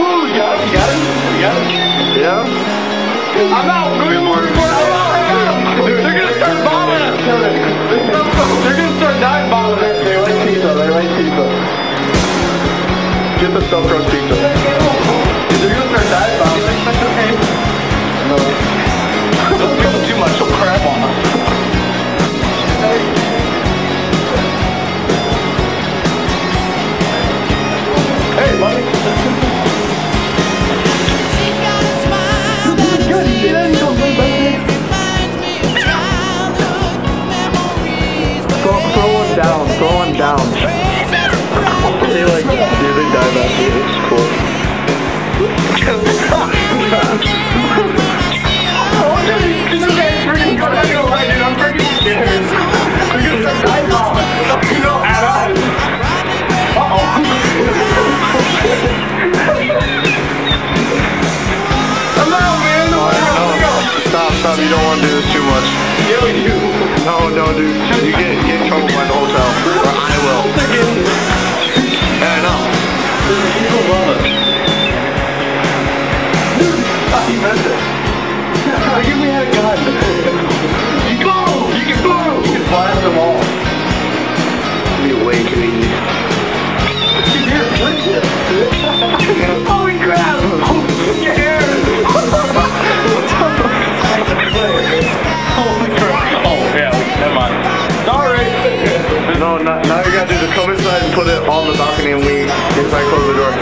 Ooh, you got it, you got it, you got it. Yeah? I'm out. Good morning, I'm out. They're gonna start bombing us. They're gonna start dive bombing us. They like pizza, they like pizza. Get the stuffed crust pizza. They're gonna start dive bombing us. That's okay. No. Don't give them too much, they'll crap on us. Hey, buddy. Throw one down. They like, dude, they dive after you. It's cool. I'm freaking scared. We're gonna start dive bombing. You know, at us. Uh-oh. I'm out, man. Stop, you don't want to do this too much. Yo, you. No, dude. You get in trouble by the hotel. Or I will. Yeah, I know. People love us. He meant it. Look if we had a gun. You can boom! You can blast them all. It'd be way too easy. Holy crap! I'm scared! Holy crap! Oh, yeah, never mind. Sorry! No, now you gotta do the come inside and put it on the balcony and we inside close the door.